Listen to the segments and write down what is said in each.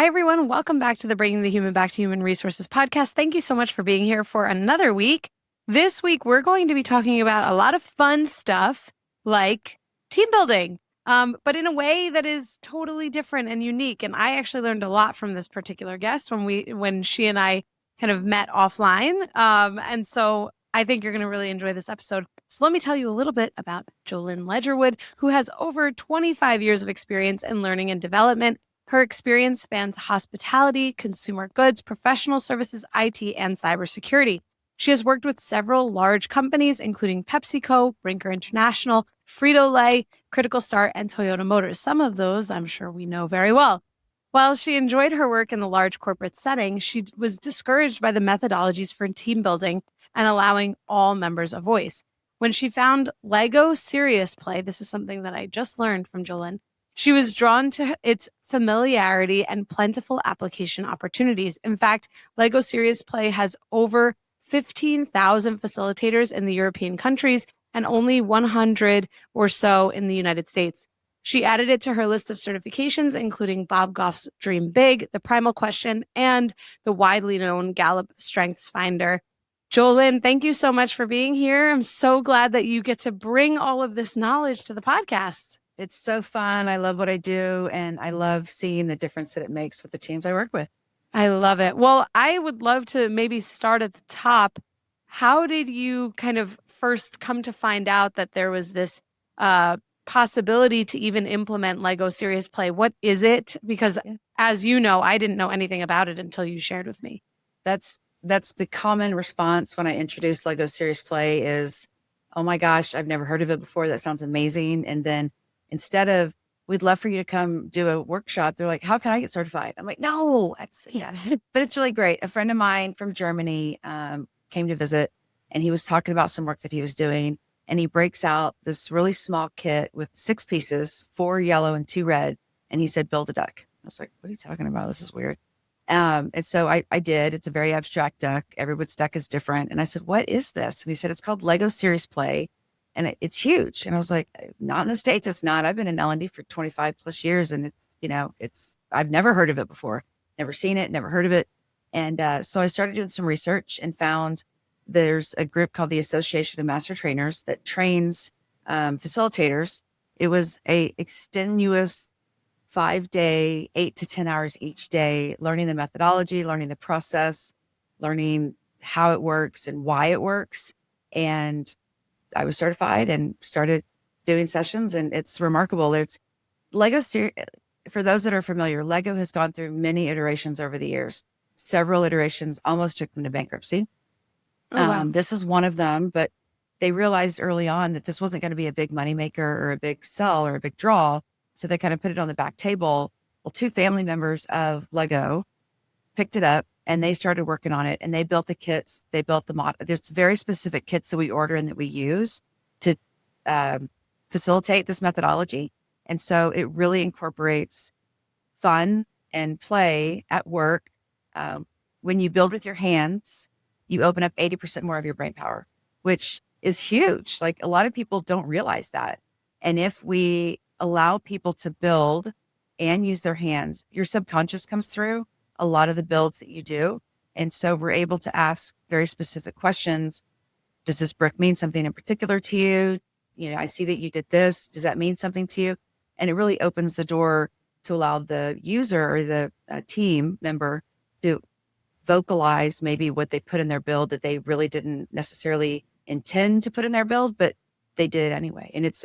Hi, everyone. Welcome back to the Bringing the Human Back to Human Resources podcast. Thank you so much for being here for another week. This week, we're going to be talking about a lot of fun stuff like team building, but in a way that is totally different and unique. And I actually learned a lot from this particular guest when she and I kind of met offline. And so I think you're going to really enjoy this episode. So let me tell you a little bit about JoLynn Ledgerwood, who has over 25 years of experience in learning and development. Her experience spans hospitality, consumer goods, professional services, IT, and cybersecurity. She has worked with several large companies, including PepsiCo, Brinker International, Frito-Lay, Critical Start, and Toyota Motors. Some of those I'm sure we know very well. While she enjoyed her work in the large corporate setting, she was discouraged by the methodologies for team building and allowing all members a voice. When she found Lego Serious Play, this is something that I just learned from JoLynn, she was drawn to its familiarity and plentiful application opportunities. In fact, Lego Serious Play has over 15,000 facilitators in the European countries and only 100 or so in the United States. She added it to her list of certifications, including Bob Goff's Dream Big, the Primal Question, and the widely known Gallup Strengths Finder. JoLynn, thank you so much for being here. I'm so glad that you get to bring all of this knowledge to the podcast. It's so fun. I love what I do, and I love seeing the difference that it makes with the teams I work with. I love it. Well, I would love to maybe start at the top. How did you kind of first come to find out that there was this possibility to even implement Lego Serious Play? What is it? Because as you know, I didn't know anything about it until you shared with me. That's the common response when I introduce Lego Serious Play is, oh my gosh, I've never heard of it before. That sounds amazing. And then instead of, we'd love for you to come do a workshop, they're like, how can I get certified? I'm like, no, but it's really great. A friend of mine from Germany came to visit, and he was talking about some work that he was doing. And he breaks out this really small kit with 6 pieces, 4 yellow and 2 red. And he said, build a duck. I was like, what are you talking about? This is weird. And so I did. It's a very abstract duck. Everyone's duck is different. And I said, what is this? And he said, it's called Lego Serious Play. And it's huge. And I was like, not in the States. It's not. I've been in L&D for 25 plus years. And I've never heard of it before, never seen it, never heard of it. And so I started doing some research and found there's a group called the Association of Master Trainers that trains facilitators. It was a extenuous 5-day, 8 to 10 hours each day, learning the methodology, learning the process, learning how it works and why it works. And I was certified and started doing sessions, and it's remarkable. It's Lego. For those that are familiar, Lego has gone through many iterations over the years. Several iterations almost took them to bankruptcy. Oh, wow. This is one of them, but they realized early on that this wasn't going to be a big moneymaker or a big sell or a big draw. So they kind of put it on the back table. Well, 2 family members of Lego picked it up, and they started working on it, and they built the kits. They built the model. There's very specific kits that we order and that we use to facilitate this methodology. And so it really incorporates fun and play at work. When you build with your hands, you open up 80% more of your brain power, which is huge. Like, a lot of people don't realize that. And if we allow people to build and use their hands, your subconscious comes through a lot of the builds that you do. And so we're able to ask very specific questions. Does this brick mean something in particular to you? I see that you did this. Does that mean something to you? And it really opens the door to allow the user or the team member to vocalize maybe what they put in their build that they really didn't necessarily intend to put in their build, but they did anyway. And it's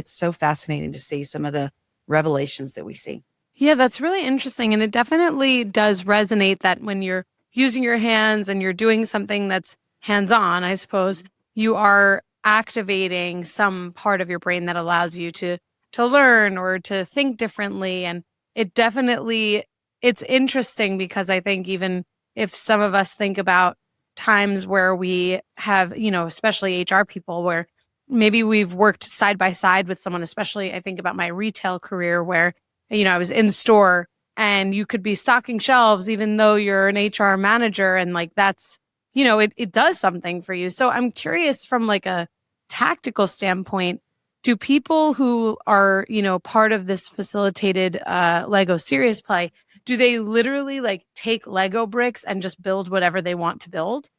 so fascinating to see some of the revelations that we see. Yeah, that's really interesting. And it definitely does resonate that when you're using your hands and you're doing something that's hands-on, I suppose, you are activating some part of your brain that allows you to learn or to think differently. And it's interesting because I think even if some of us think about times where we have, especially HR people, where maybe we've worked side by side with someone, especially I think about my retail career where, I was in store and you could be stocking shelves even though you're an HR manager, and like that's, it does something for you. So I'm curious from like a tactical standpoint, do people who are, part of this facilitated Lego Serious Play, do they literally like take Lego bricks and just build whatever they want to build?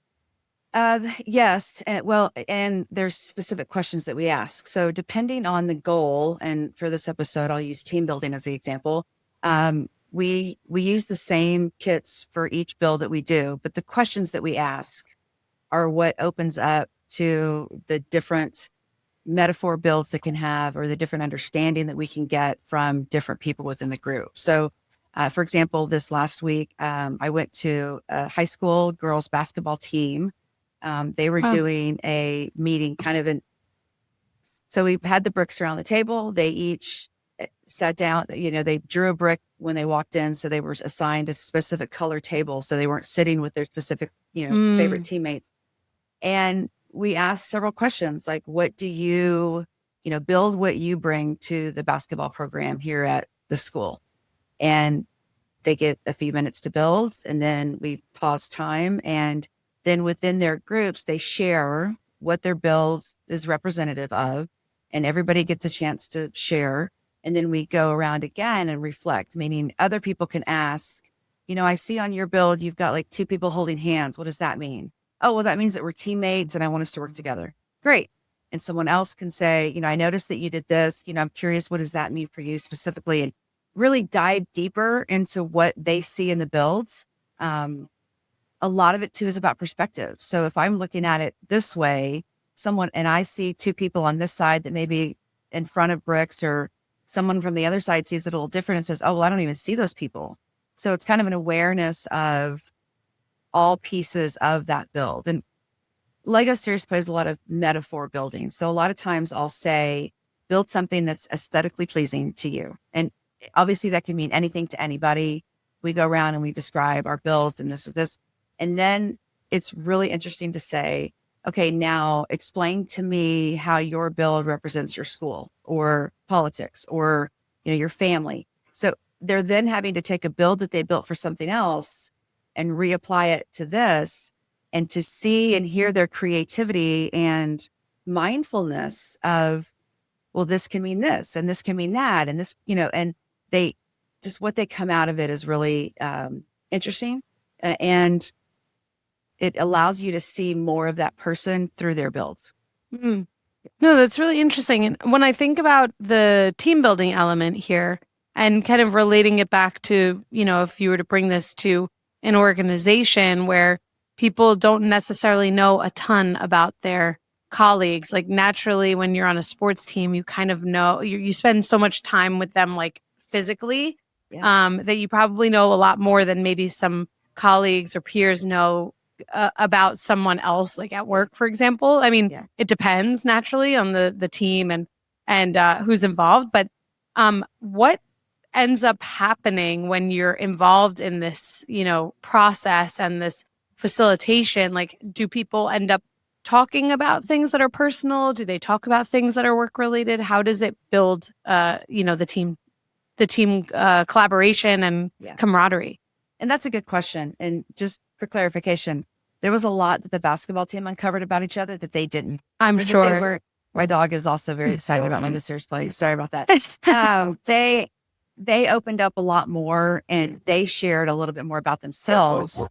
Yes. And there's specific questions that we ask. So depending on the goal, and for this episode, I'll use team building as the example. We use the same kits for each build that we do, but the questions that we ask are what opens up to the different metaphor builds that can have, or the different understanding that we can get from different people within the group. So, for example, this last week, I went to a high school girls basketball team. They were doing a meeting so we had the bricks around the table. They each sat down, they drew a brick when they walked in. So they were assigned a specific color table. So they weren't sitting with their specific, favorite teammates. And we asked several questions like, what do you, build what you bring to the basketball program here at the school? And they get a few minutes to build, and then we pause time. And then within their groups, they share what their build is representative of, and everybody gets a chance to share. And then we go around again and reflect, meaning other people can ask, I see on your build, you've got like 2 people holding hands. What does that mean? Oh, well, that means that we're teammates and I want us to work together. Great. And someone else can say, I noticed that you did this. I'm curious, what does that mean for you specifically? And really dive deeper into what they see in the builds. A lot of it too is about perspective. So if I'm looking at it this way, and I see 2 people on this side that may be in front of bricks, or someone from the other side sees it a little different and says, oh, well, I don't even see those people. So it's kind of an awareness of all pieces of that build. And Lego Serious plays a lot of metaphor building. So a lot of times I'll say, build something that's aesthetically pleasing to you. And obviously that can mean anything to anybody. We go around and we describe our builds, and this is this. And then it's really interesting to say, okay, now explain to me how your build represents your school or politics or, your family. So they're then having to take a build that they built for something else and reapply it to this, and to see and hear their creativity and mindfulness of, well, this can mean this and this can mean that. And this, and they just, what they come out of it is really interesting. And it allows you to see more of that person through their builds. Mm. No, that's really interesting. And when I think about the team building element here and kind of relating it back to, if you were to bring this to an organization where people don't necessarily know a ton about their colleagues, like naturally when you're on a sports team, you kind of know, you spend so much time with them, like physically, that you probably know a lot more than maybe some colleagues or peers know about someone else, like at work, for example. I mean, it depends naturally on the team and who's involved, but what ends up happening when you're involved in this, process and this facilitation? Like, do people end up talking about things that are personal? Do they talk about things that are work related? How does it build, the team collaboration and camaraderie? And that's a good question. And just for clarification, there was a lot that the basketball team uncovered about each other that they didn't. I'm sure. My dog is also very excited about my Serious Play. Sorry about that. They opened up a lot more, and they shared a little bit more about themselves.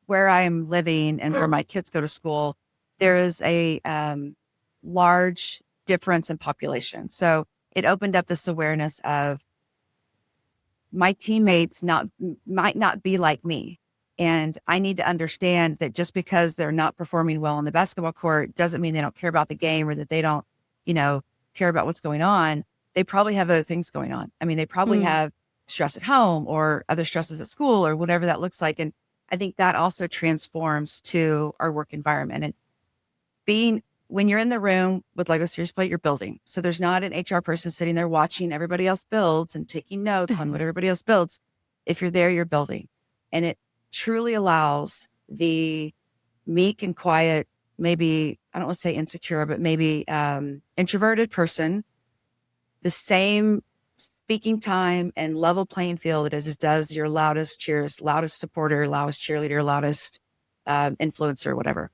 Where I'm living and where my kids go to school, there is a large difference in population. So it opened up this awareness of my teammates might not be like me. And I need to understand that just because they're not performing well on the basketball court doesn't mean they don't care about the game, or that they don't, care about what's going on. They probably have other things going on. I mean, they probably have stress at home or other stresses at school or whatever that looks like. And I think that also transforms to our work environment. And when you're in the room with Lego Serious Play, you're building. So there's not an HR person sitting there watching everybody else builds and taking notes on what everybody else builds. If you're there, you're building. And it truly allows the meek and quiet, maybe, I don't want to say insecure, but maybe introverted person, the same speaking time and level playing field as it does your loudest cheers, loudest supporter, loudest cheerleader, loudest influencer, whatever.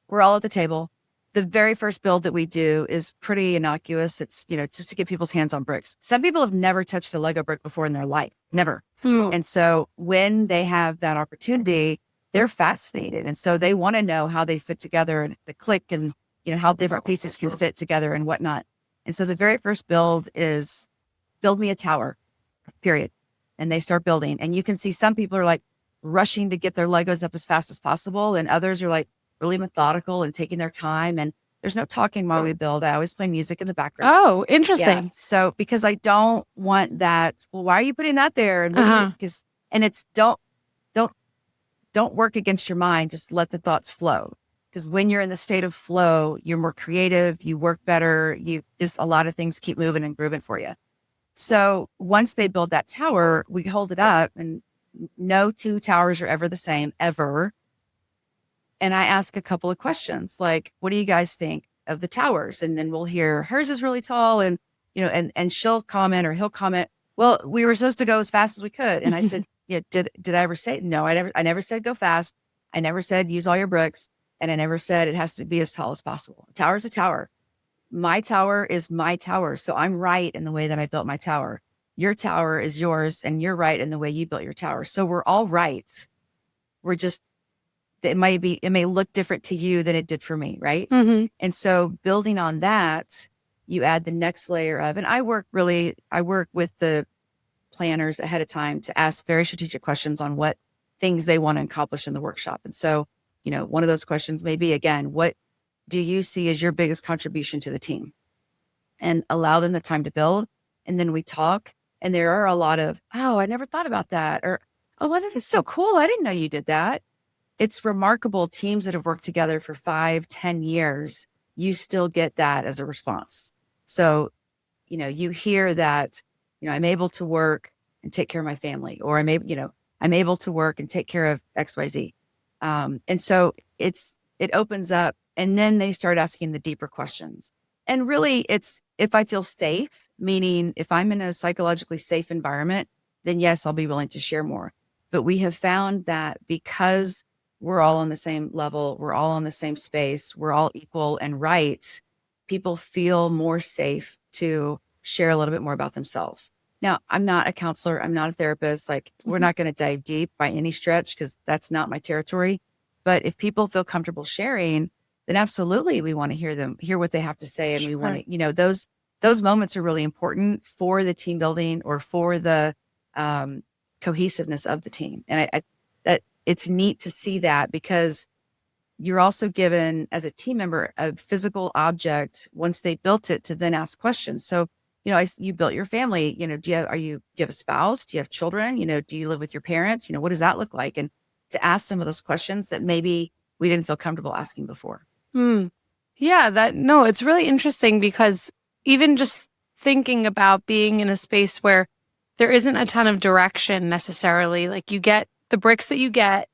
We're all at the table. the very first build that we do is pretty innocuous. It's, just to get people's hands on bricks. Some people have never touched a Lego brick before in their life, never. And so when they have that opportunity, they're fascinated. And so they want to know how they fit together and the click and, how different pieces can fit together and whatnot. And so the very first build is build me a tower, period. And they start building. And you can see some people are like rushing to get their Legos up as fast as possible. And others are like really methodical and taking their time. And there's no talking while we build. I always play music in the background. Oh, interesting. Yeah. So because I don't want that, well, why are you putting that there? And because and it's don't work against your mind. Just let the thoughts flow. Because when you're in the state of flow, you're more creative, you work better, you just a lot of things keep moving and grooving for you. So once they build that tower, we hold it up, and no two towers are ever the same, ever. And I ask a couple of questions like, what do you guys think of the towers? And then we'll hear hers is really tall, and and she'll comment or he'll comment, well, we were supposed to go as fast as we could. And I said, yeah, did I ever say no? I never said go fast. I never said use all your bricks. And I never said it has to be as tall as possible. A tower is a tower. My tower is my tower. So I'm right in the way that I built my tower. Your tower is yours, and you're right in the way you built your tower. So we're all right. We're just, it may look different to you than it did for me, right? And so building on that, you add the next layer of, and I work with the planners ahead of time to ask very strategic questions on what things they want to accomplish in the workshop. And so, one of those questions may be, again, what do you see as your biggest contribution to the team? And allow them the time to build. And then we talk, and there are a lot of, oh, I never thought about that. Or, oh, well, that's so cool. I didn't know you did that. It's remarkable. Teams that have worked together for 5-10 years, you still get that as a response. So, you hear that, I'm able to work and take care of my family, or I'm able to work and take care of XYZ. And so it opens up, and then they start asking the deeper questions. And really it's, if I feel safe, meaning if I'm in a psychologically safe environment, then yes, I'll be willing to share more. But we have found that because we're all on the same level, we're all on the same space, we're all equal and right, people feel more safe to share a little bit more about themselves. Now, I'm not a counselor. I'm not a therapist. Like, we're not going to dive deep by any stretch, because that's not my territory. But if people feel comfortable sharing, then absolutely we want to hear what they have to say. And we want to, those moments are really important for the team building or for the cohesiveness of the team. And that it's neat to see that, because you're also given as a team member a physical object once they built it to then ask questions. So, you built your family, do you have a spouse? Do you have children? Do you live with your parents? What does that look like? And to ask some of those questions that maybe we didn't feel comfortable asking before. Yeah, it's really interesting, because even just thinking about being in a space where there isn't a ton of direction necessarily, like you get the bricks that you get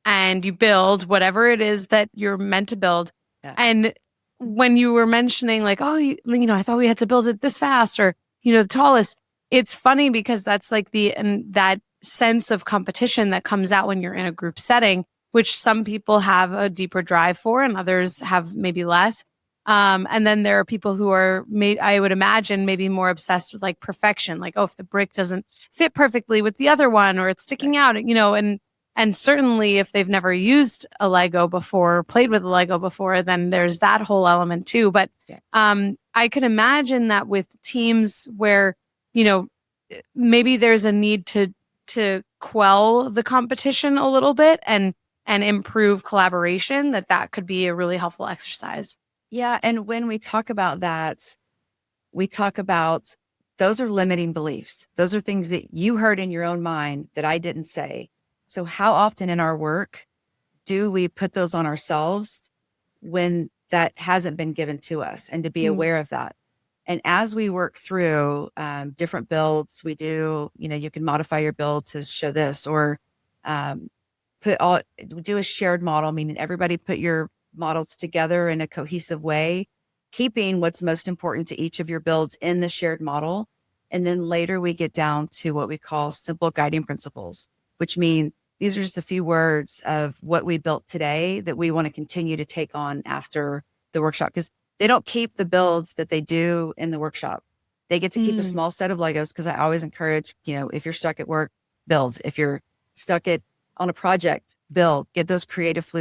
and you build whatever it is that you're meant to build. Yeah. And when you were mentioning like, oh, I thought we had to build it this fast, or, the tallest, it's funny because that's like that sense of competition that comes out when you're in a group setting, which some people have a deeper drive for and others have maybe less. And then there are people who are, I would imagine, maybe more obsessed with like perfection. Like, oh, if the brick doesn't fit perfectly with the other one, or it's sticking out, and certainly if they've never used a Lego before, played with a Lego before, then there's that whole element too. But I could imagine that with teams where, maybe there's a need to quell the competition a little bit and improve collaboration, that could be a really helpful exercise. Yeah. And when we talk about that, we talk about those are limiting beliefs. Those are things that you heard in your own mind that I didn't say. So how often in our work do we put those on ourselves when that hasn't been given to us, and to be aware of that? And as we work through different builds, we do, you can modify your build to show this, or do a shared model, meaning everybody put your models together in a cohesive way, keeping what's most important to each of your builds in the shared model. And then later we get down to what we call simple guiding principles, which mean these are just a few words of what we built today that we want to continue to take on after the workshop because they don't keep the builds that they do in the workshop. They get to keep a small set of Legos because I always encourage, if you're stuck at work, build. If you're stuck on a project, build. Get those creative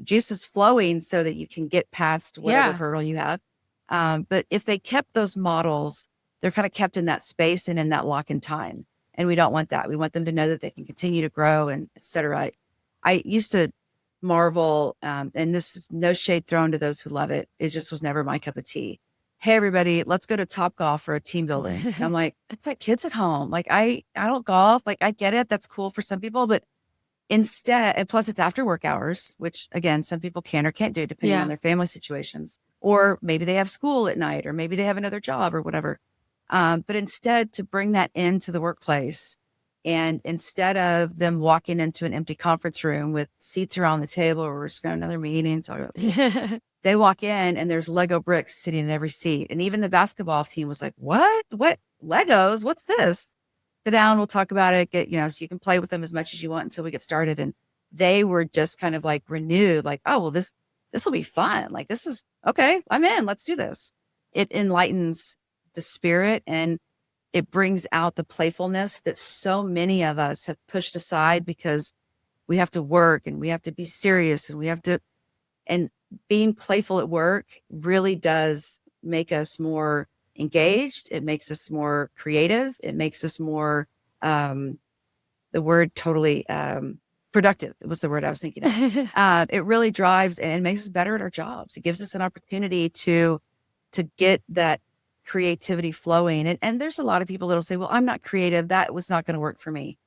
juices flowing so that you can get past whatever hurdle you have. But if they kept those models, they're kind of kept in that space and in that lock in time. And we don't want that. We want them to know that they can continue to grow and et cetera. I used to marvel, and this is no shade thrown to those who love it. It just was never my cup of tea. Hey, everybody, let's go to Topgolf for a team building. And I'm like, I've got kids at home. Like, I don't golf. Like, I get it. That's cool for some people. But instead, and plus it's after work hours, which again, some people can or can't do depending on their family situations. Or maybe they have school at night, or maybe they have another job or whatever. But instead to bring that into the workplace, and instead of them walking into an empty conference room with seats around the table, or we're just going to another meeting, talk about they walk in and there's Lego bricks sitting in every seat. And even the basketball team was like, what Legos? What's this? Sit down, we'll talk about it. So you can play with them as much as you want until we get started. And they were just kind of like renewed, like, oh, well, this will be fun. Like, this is okay. I'm in, let's do this. It enlightens the spirit and it brings out the playfulness that so many of us have pushed aside because we have to work and we have to be serious and being playful at work really does make us more engaged. It makes us more creative. It makes us more, the word totally, productive. It was the word I was thinking of. It really drives and it makes us better at our jobs. It gives us an opportunity to get that creativity flowing. And there's a lot of people that'll say, well, I'm not creative. That was not going to work for me.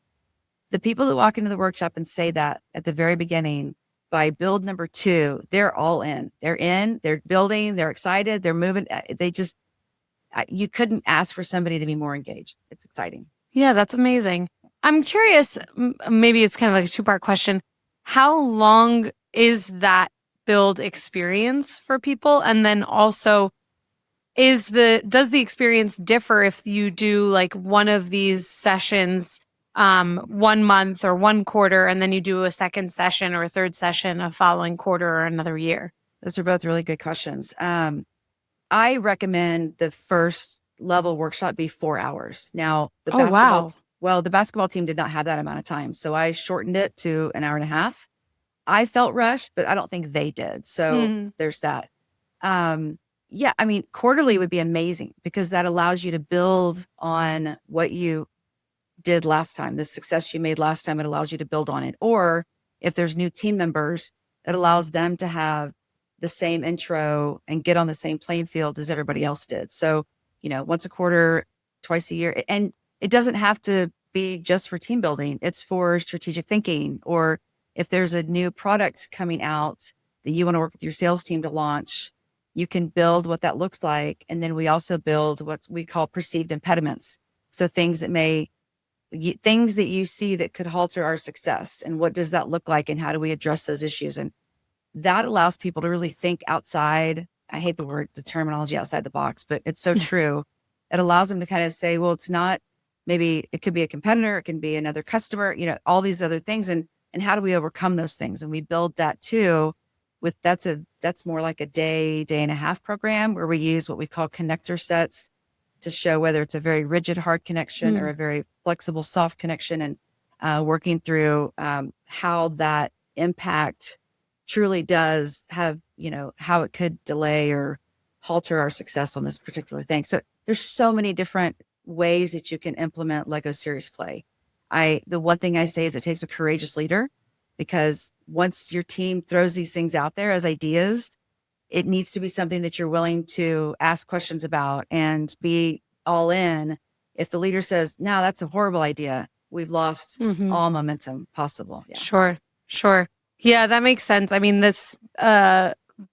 The people that walk into the workshop and say that at the very beginning, by build number 2, they're all in. They're building, they're excited, they're moving. You couldn't ask for somebody to be more engaged. It's exciting. Yeah, that's amazing. I'm curious, maybe it's kind of like a 2-part question. How long is that build experience for people? And then also, does the experience differ if you do like one of these sessions 1 month or 1 quarter, and then you do a second session or a third session a following quarter or another year? Those are both really good questions. I recommend the first level workshop be 4 hours. Now, the basketball team did not have that amount of time. So I shortened it to an hour and a half. I felt rushed, but I don't think they did. So there's that. Quarterly would be amazing because that allows you to build on what you did last time, the success you made last time. It allows you to build on it. Or if there's new team members, it allows them to have the same intro and get on the same playing field as everybody else did. So, once a quarter, twice a year. And it doesn't have to be just for team building. It's for strategic thinking. Or if there's a new product coming out that you want to work with your sales team to launch, you can build what that looks like. And then we also build what we call perceived impediments. So things that you see that could halter our success. And what does that look like? And how do we address those issues? And that allows people to really think outside. I hate the terminology outside the box, but it's so true. It allows them to kind of say, well, it's not, maybe it could be a competitor, it can be another customer, all these other things. And how do we overcome those things? And we build that too that's more like a day and a half program where we use what we call connector sets to show whether it's a very rigid, hard connection or a very flexible, soft connection, and working through how that impact truly does have, how it could delay or halter our success on this particular thing. So there's so many different ways that you can implement Lego Serious Play. The one thing I say is it takes a courageous leader, because once your team throws these things out there as ideas, it needs to be something that you're willing to ask questions about and be all in. If the leader says, no, that's a horrible idea, we've lost all momentum possible. Yeah. Sure. Yeah, that makes sense. I mean, this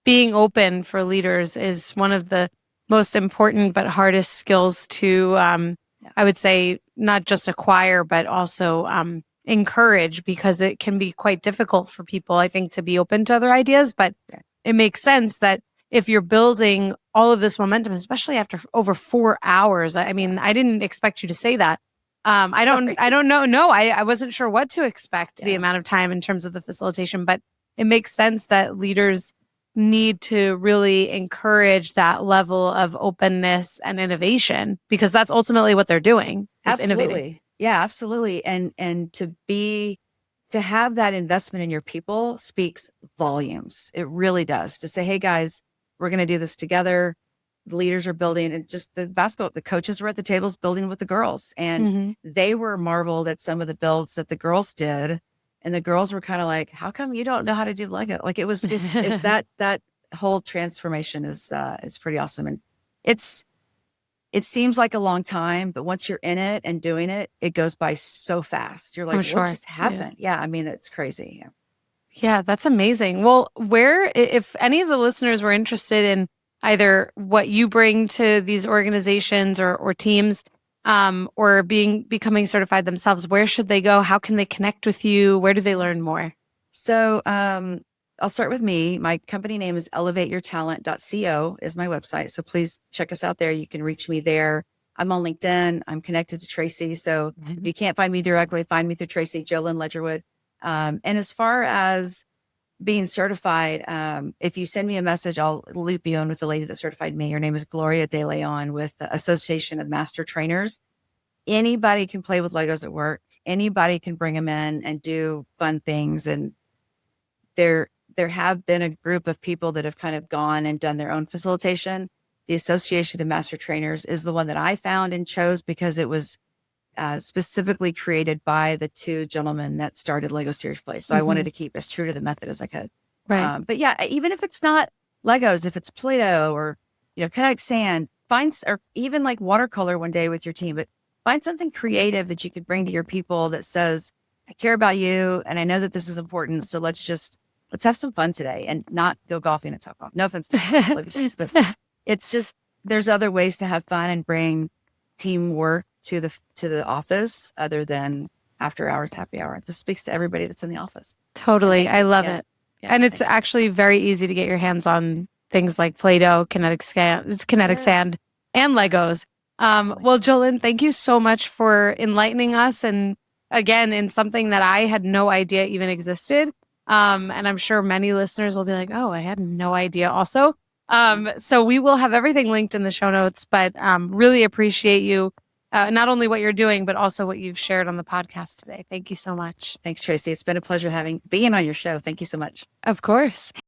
being open for leaders is one of the most important but hardest skills to, I would say, not just acquire, but also encourage, because it can be quite difficult for people, I think, to be open to other ideas. But it makes sense that if you're building all of this momentum, especially after over 4 hours, I mean, I didn't expect you to say that. I don't know. No, I wasn't sure what to expect the amount of time in terms of the facilitation, but it makes sense that leaders need to really encourage that level of openness and innovation, because that's ultimately what they're doing, is innovating. Absolutely. Yeah, absolutely. And to have that investment in your people speaks volumes. It really does. To say, hey guys, we're going to do this together. The leaders are building, and just the coaches were at the tables building with the girls, and they were marveled at some of the builds that the girls did. And the girls were kind of like, how come you don't know how to do Lego? Like, it was just that whole transformation is pretty awesome. And it seems like a long time, but once you're in it and doing it, it goes by so fast. You're like, sure. what just happened? Yeah. I mean, it's crazy. Yeah. Yeah, that's amazing. Well, if any of the listeners were interested in either what you bring to these organizations or teams, or becoming certified themselves, where should they go? How can they connect with you? Where do they learn more? So, I'll start with me. My company name is elevateyourtalent.co is my website. So please check us out there. You can reach me there. I'm on LinkedIn. I'm connected to Tracy. So if you can't find me directly, find me through Tracy, JoLynn Ledgerwood. And as far as being certified, if you send me a message, I'll loop you in with the lady that certified me. Her name is Gloria De Leon with the Association of Master Trainers. Anybody can play with Legos at work. Anybody can bring them in and do fun things. And there have been a group of people that have kind of gone and done their own facilitation. The Association of Master Trainers is the one that I found and chose because it was specifically created by the two gentlemen that started Lego Serious Play. So I wanted to keep as true to the method as I could. Right. But yeah, even if it's not Legos, if it's Play-Doh or, kinetic sand, or even like watercolor one day with your team, but find something creative that you could bring to your people that says, I care about you and I know that this is important. So let's have some fun today and not go golfing at Topgolf. No offense to but it's just, there's other ways to have fun and bring teamwork to the office other than after hours happy hour. This speaks to everybody that's in the office. Totally. I love it. Yeah, and it's actually very easy to get your hands on things like Play-Doh, kinetic sand, and Legos. Well, JoLynn, thank you so much for enlightening us, and again, in something that I had no idea even existed. And I'm sure many listeners will be like, oh, I had no idea also. So we will have everything linked in the show notes, but really appreciate you, not only what you're doing, but also what you've shared on the podcast today. Thank you so much. Thanks, Tracy. It's been a pleasure being on your show. Thank you so much. Of course.